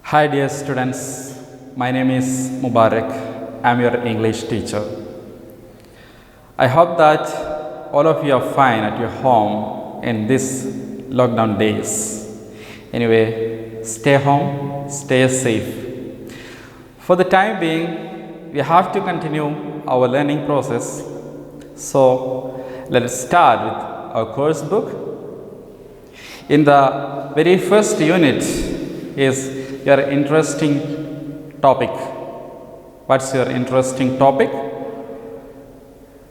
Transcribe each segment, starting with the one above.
Hi dear students, my name is Mubarak. I am your English teacher. I hope that all of you are fine at your home in these lockdown days. Anyway, stay home, stay safe. For the time being, we have to continue our learning process. So, let us start with our course book. In the very first unit is your interesting topic. What's your interesting topic?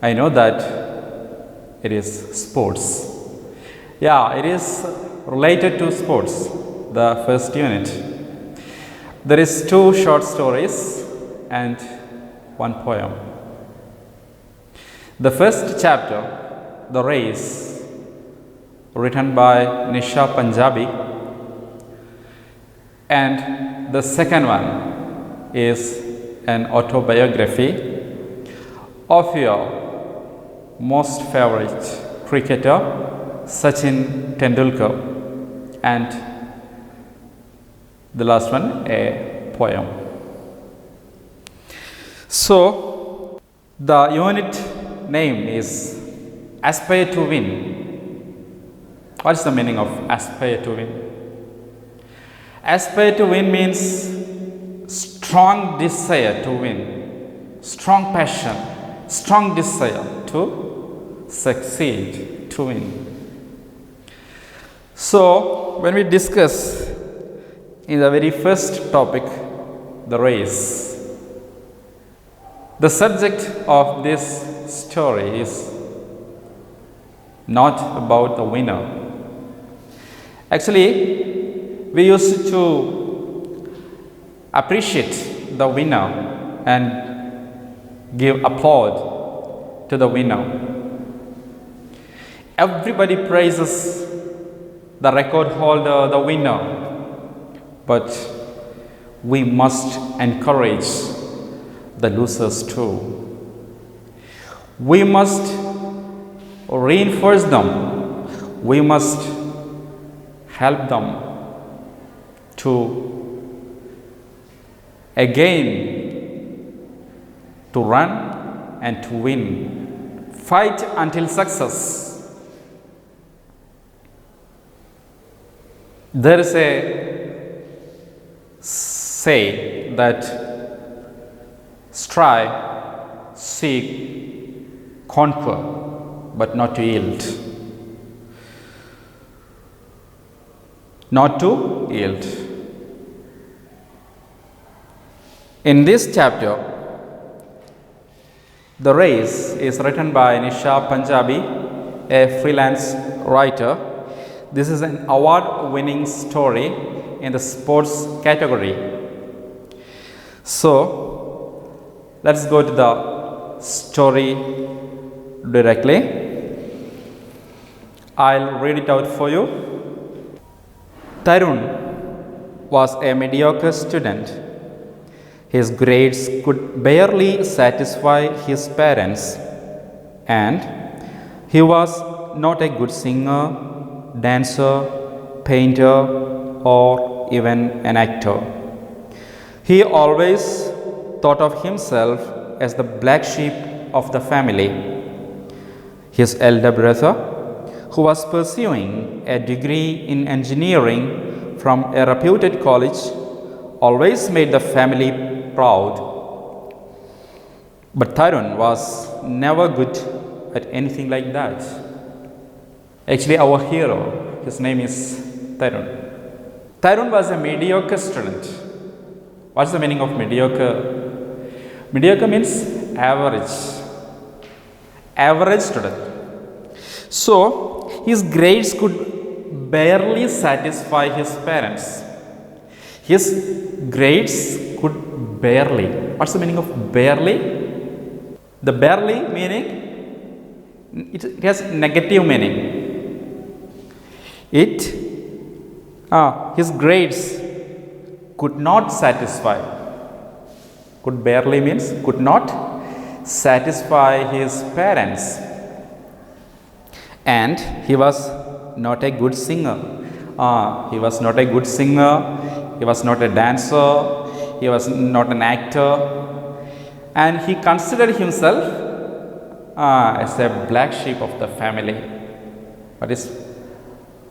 I know that it is sports. Yeah, it is related to sports, the first unit. There is 2 short stories and 1 poem. The first chapter, The Race, written by Nisha Punjabi, and the second one is an autobiography of your most favorite cricketer Sachin Tendulkar, and the last one a poem. So the unit name is Aspire to Win. What is the meaning of aspire to win? Aspire to win means strong desire to win, strong passion, strong desire to succeed, to win. So, when we discuss in the very first topic, the race, the subject of this story is not about the winner. Actually, we used to appreciate the winner and give applause to the winner. Everybody praises the record holder, the winner, but we must encourage the losers too. We must reinforce them. We must help them to again to run and to win. Fight until success. There is a say that strive, seek, conquer, but not to yield. Not to yield. In this chapter, The Race is written by Nisha Punjabi, a freelance writer. This is an award-winning story in the sports category. So, let's go to the story directly. I'll read it out for you. Tarun was a mediocre student. His grades could barely satisfy his parents, and he was not a good singer, dancer, painter, or even an actor. He always thought of himself as the black sheep of the family. His elder brother, who was pursuing a degree in engineering from a reputed college, always made the family proud. But Tarun was never good at anything like that. Actually, our hero, his name is Tarun. Tarun was a mediocre student. What's the meaning of mediocre? Mediocre means average. Average student. So, his grades could barely satisfy his parents. His grades could barely. What's the meaning of barely? The barely meaning, it has negative meaning. His grades could not satisfy. Could barely means could not satisfy his parents. And he was not a good singer. He was not a good singer. He He was not a dancer, he was not an actor, and he considered himself as a black sheep of the family. What is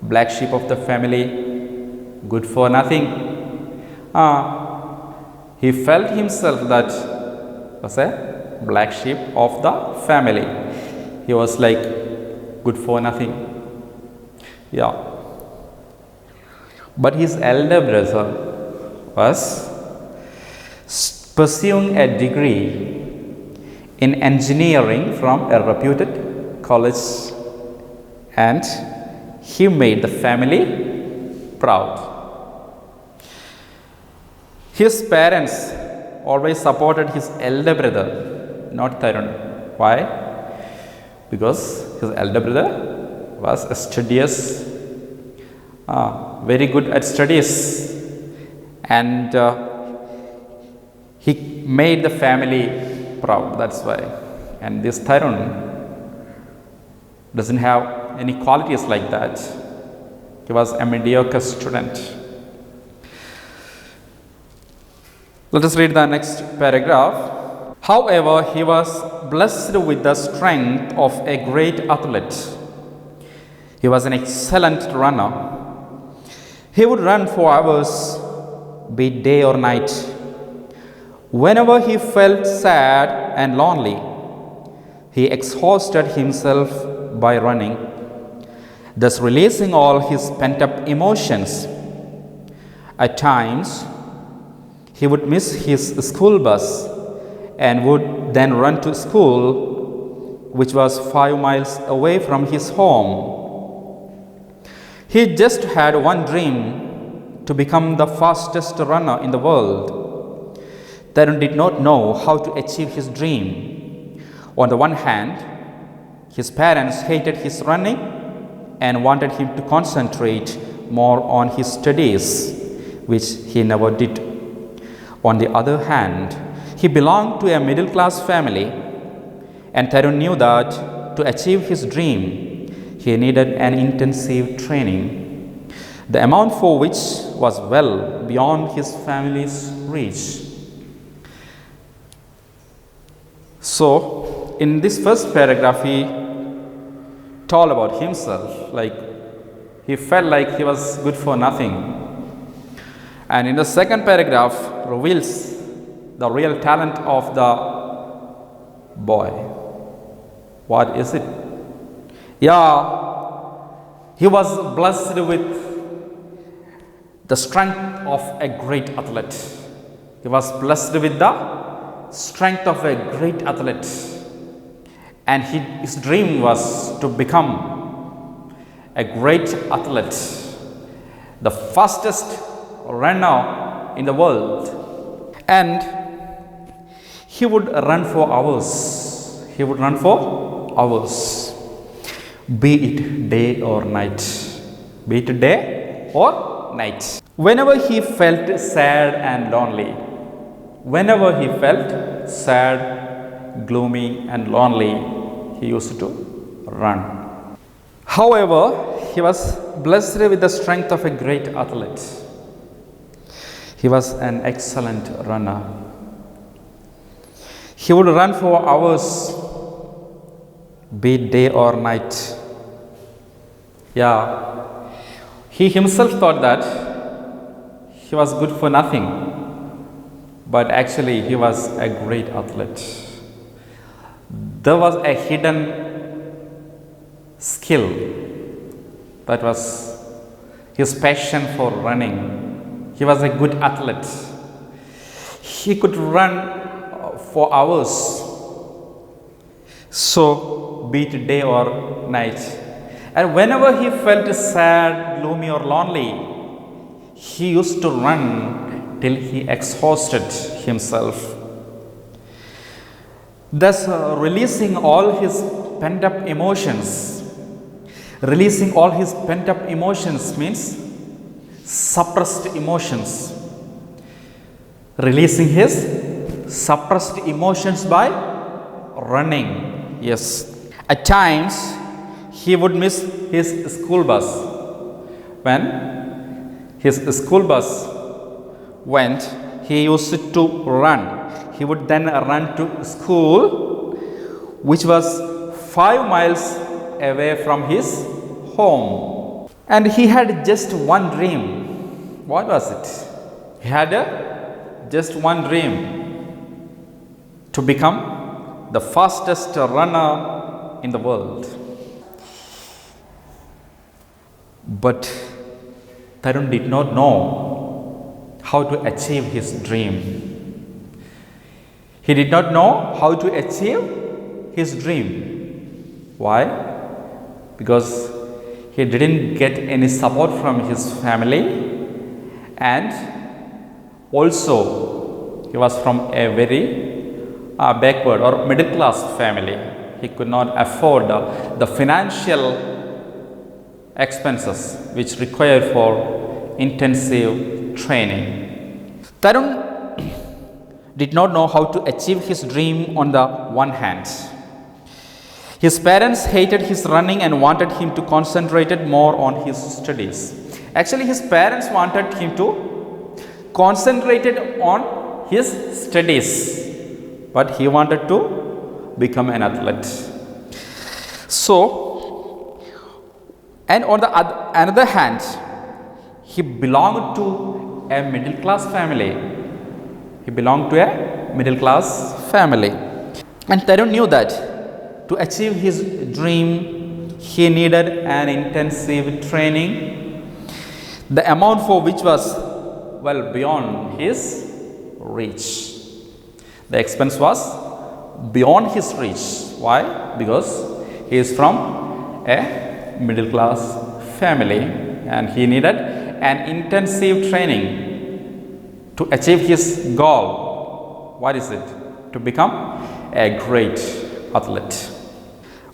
black sheep of the family? Good for nothing. He felt himself that was a black sheep of the family. He was like good for nothing. Yeah. But his elder brother was pursuing a degree in engineering from a reputed college, and he made the family proud. His parents always supported his elder brother, not Tarun. Why? Because his elder brother was studious, very good at studies, and he made the family proud. That's why. And this Tarun doesn't have any qualities like that. He was a mediocre student. Let us read the next paragraph. However, he was blessed with the strength of a great athlete. He was an excellent runner. He would run for hours, be it day or night. Whenever he felt sad and lonely, he exhausted himself by running, thus releasing all his pent-up emotions. At times, he would miss his school bus and would then run to school, which was 5 miles away from his home. He just had one dream: to become the fastest runner in the world. Tarun did not know how to achieve his dream. On the one hand, his parents hated his running and wanted him to concentrate more on his studies, which he never did. On the other hand, he belonged to a middle-class family, and Tarun knew that to achieve his dream, he needed an intensive training, the amount for which was well beyond his family's reach. So, in this first paragraph, he told about himself, like he felt like he was good for nothing. And in the second paragraph, reveals the real talent of the boy. What is it? Yeah, he was blessed with the strength of a great athlete. He was blessed with the strength of a great athlete. And his dream was to become a great athlete, the fastest runner in the world. And he would run for hours. He would run for hours, be it day or night. Be it day or night. Whenever he felt sad and lonely, whenever he felt sad, gloomy, and lonely, he used to run. However, he was blessed with the strength of a great athlete. He was an excellent runner. He would run for hours, be it day or night. Yeah, he himself thought that he was good for nothing, but actually he was a great athlete. There was a hidden skill, that was his passion for running. He was a good athlete. He could run for hours, so be it day or night. And whenever he felt sad, gloomy, or lonely, he used to run till he exhausted himself, thus releasing all his pent-up emotions. Releasing all his pent-up emotions means suppressed emotions. Releasing his suppressed emotions by running. Yes. At times, he would miss his school bus. When his school bus went, he used to run. He would then run to school, which was 5 miles away from his home. And he had just one dream. What was it? He had just one dream: to become the fastest runner in the world. But Tarun did not know how to achieve his dream. He did not know how to achieve his dream. Why? Because he didn't get any support from his family, and also he was from a very backward or middle class family. He could not afford the financial expenses which required for intensive training. Tarun did not know how to achieve his dream. On the one hand, his parents hated his running and wanted him to concentrate more on his studies. Actually, his parents wanted him to concentrate on his studies, but he wanted to become an athlete. So, and on the another hand, he belonged to a middle class family. He belonged to a middle class family. And Tarun knew that to achieve his dream, he needed an intensive training, the amount for which was well beyond his reach. The expense was beyond his reach. Why? Because he is from a middle class family and he needed an intensive training to achieve his goal. What is it? To become a great athlete.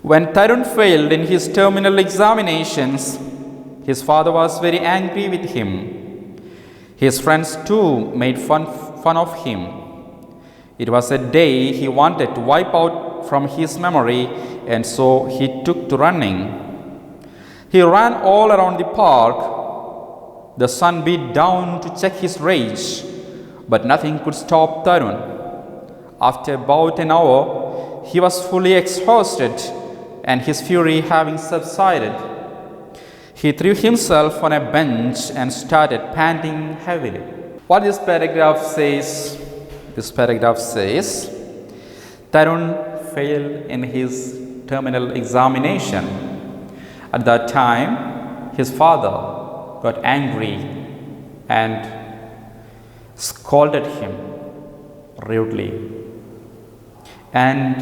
When Tarun failed in his terminal examinations, his father was very angry with him. His friends too made fun of him. It was a day he wanted to wipe out from his memory, and so he took to running. He ran all around the park. The sun beat down to check his rage, but nothing could stop Tarun. After about an hour, he was fully exhausted, and his fury having subsided, he threw himself on a bench and started panting heavily. What this paragraph says? This paragraph says, Tarun failed in his terminal examination. At that time, his father got angry and scolded him rudely. And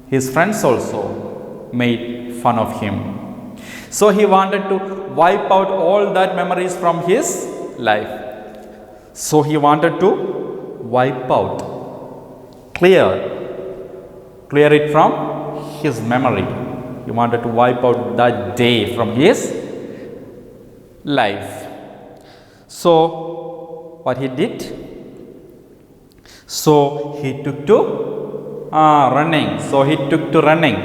his friends also made fun of him. So he wanted to wipe out all that memories from his life. So he wanted to wipe out, clear it from his memory. He wanted to wipe out that day from his life. So what he did? So he took to running.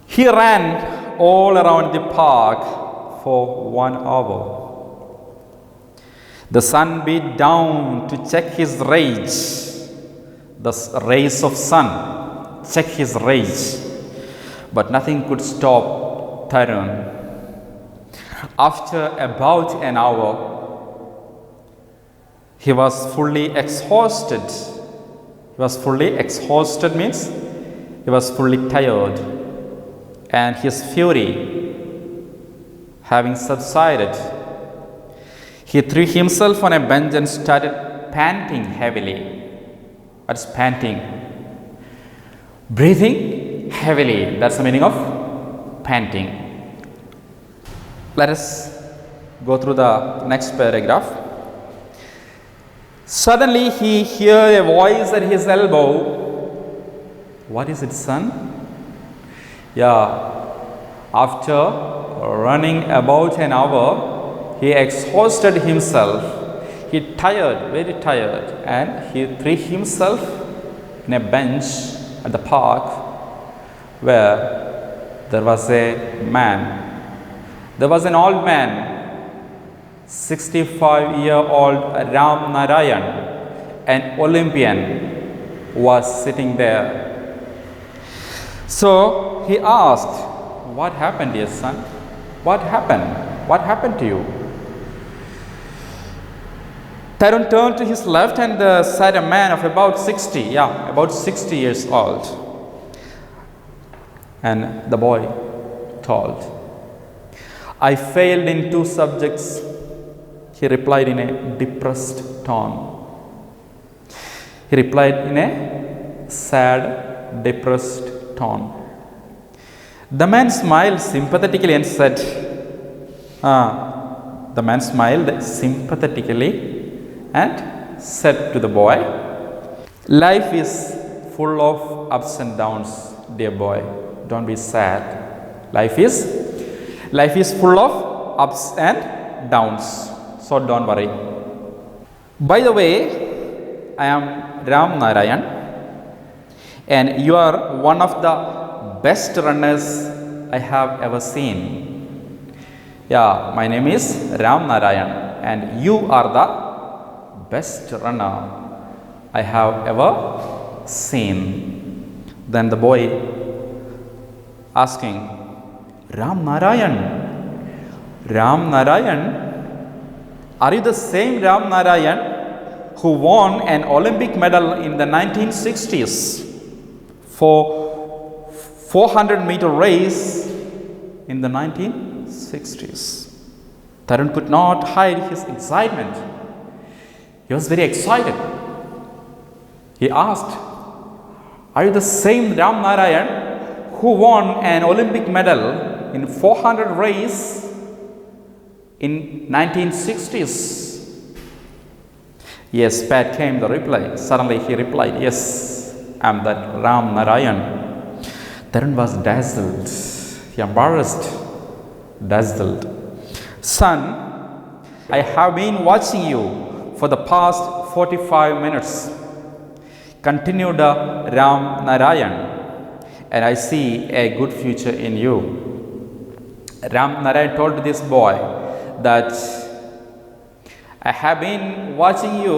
He ran all around the park for 1 hour. The sun beat down to check his rage. The rays of sun check his rage. But nothing could stop Tarun. After about an hour, he was fully exhausted. He was fully exhausted means he was fully tired, and his fury having subsided, he threw himself on a bench and started panting heavily. What's panting? Breathing heavily. That's the meaning of panting. Let us go through the next paragraph. Suddenly he heard a voice at his elbow. What is it, son? Yeah, after running about an hour, he exhausted himself. He tired, very tired, and he threw himself in a bench at the park where there was a man. There was an old man 65-year-old Ram Narayan, an Olympian, was sitting there. So he asked, "What happened, dear son? What happened? What happened to you?" Tarun turned to his left and sat a man of about 60 years old. And the boy told, "I failed in 2 subjects," he replied in a depressed tone. He replied in a sad, depressed tone. The man smiled sympathetically and said, the man smiled sympathetically and said to the boy, "Life is full of ups and downs, dear boy. Don't be sad. Life is full of ups and downs. So don't worry. By the way, I am Ram Narayan, and you are one of the best runners I have ever seen. Yeah, my name is Ram Narayan, and you are the best runner I have ever seen." Then the boy asking, Ram Narayan, are you the same Ram Narayan who won an Olympic medal in the 1960s for 400-meter race in the 1960s? Tarun could not hide his excitement. He was very excited. He asked, "Are you the same Ram Narayan who won an Olympic medal in 400 race in 1960s?" "Yes," Pat came the reply. Suddenly he replied, "Yes, I am that Ram Narayan." Tarun was dazzled. He embarrassed, dazzled. "Son, I have been watching you for the past 45 minutes," continued Ram Narayan, "and I see a good future in you." Ram Narayan told this boy that, "I have been watching you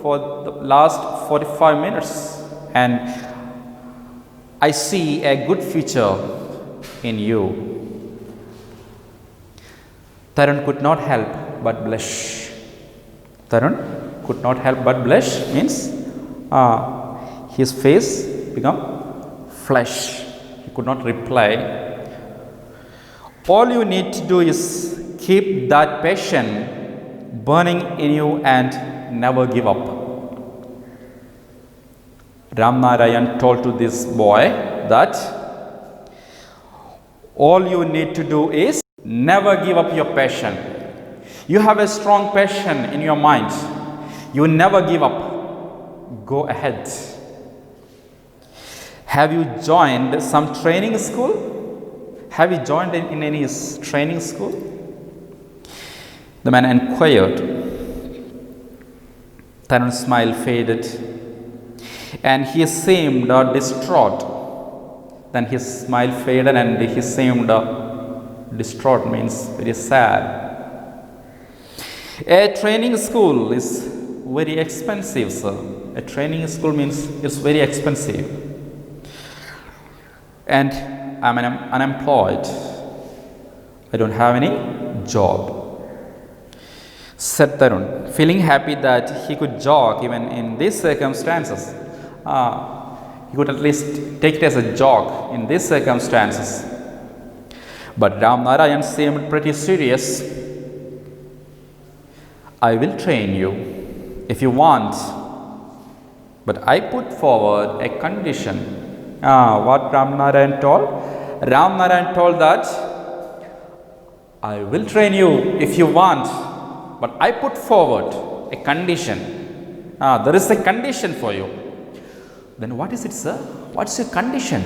for the last 45 minutes and I see a good future in you." Tarun could not help but blush. Tarun could not help but blush means his face become flesh. He could not reply. "All you need to do is keep that passion burning in you and never give up." Ram Narayan told to this boy that all you need to do is never give up your passion. You have a strong passion in your mind. You never give up. Go ahead. Have you joined some training school? Have you joined in any training school? The man inquired. Tarun's smile faded and he seemed distraught. Then his smile faded and he seemed distraught means very sad. A training school is very expensive, sir. A training school means it's very expensive. And I'm unemployed. I don't have any job, said Tarun, feeling happy that he could jog even in these circumstances. He could at least take it as a jog in these circumstances. But Ram Narayan seemed pretty serious. "I will train you if you want, but I put forward a condition." What Ram Narayan told? Ram Narayan told that, "I will train you if you want, but I put forward a condition." There is a condition for you. Then what is it, sir? What's your condition?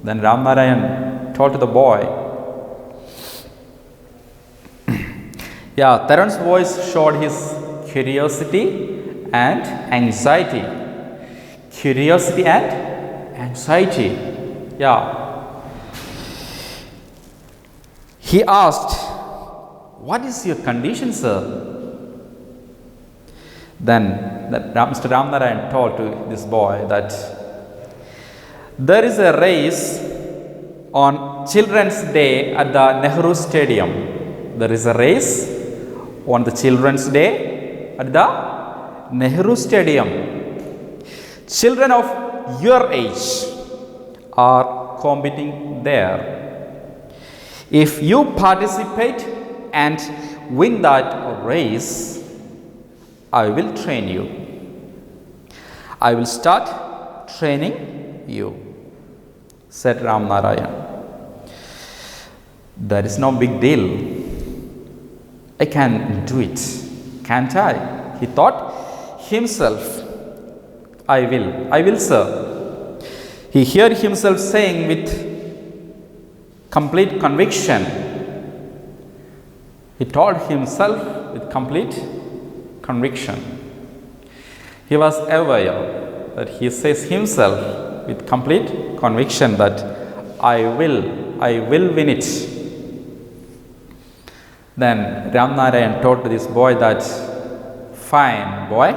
Then Ram Narayan told to the boy. Tarun's voice showed his curiosity and anxiety. Curiosity and anxiety. He asked, What is your condition, sir? Then Mr. Ramnarayan told to this boy that there is a race on Children's Day at the Nehru Stadium. There is a race on the Children's Day at the Nehru Stadium. Children of your age are competing there. If you participate and win that race, I will train you. I will start training you, said Ramnarayan. That is no big deal. I can do it, can't I? He thought himself. I will, sir. He heard himself saying with complete conviction. He told himself with complete conviction. He was aware that he says himself with complete conviction that I will win it. Then Ramnarayan told to this boy that, fine boy,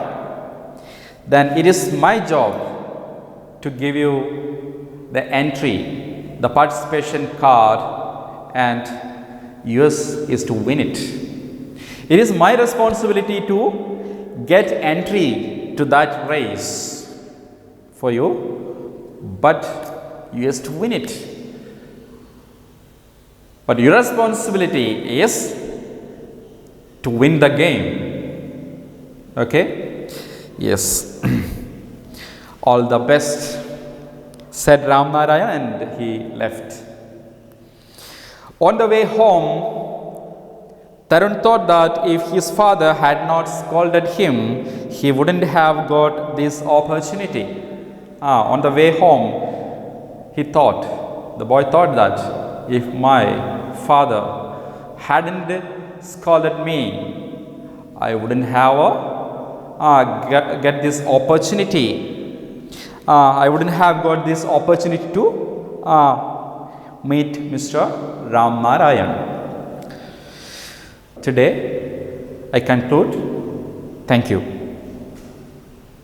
then it is my job to give you the entry, the participation card, and yours is to win it. It is my responsibility to get entry to that race for you, but yours to win it. But your responsibility is to win the game. Okay? Yes. All the best, said Ramnarayan, and he left. On the way home, Tarun thought that if his father had not scolded him, he wouldn't have got this opportunity. On the way home, the boy thought that if my father hadn't scolded me, I wouldn't have get this opportunity. I wouldn't have got this opportunity to meet Mr. Ramnarayan. Today, I conclude. Thank you.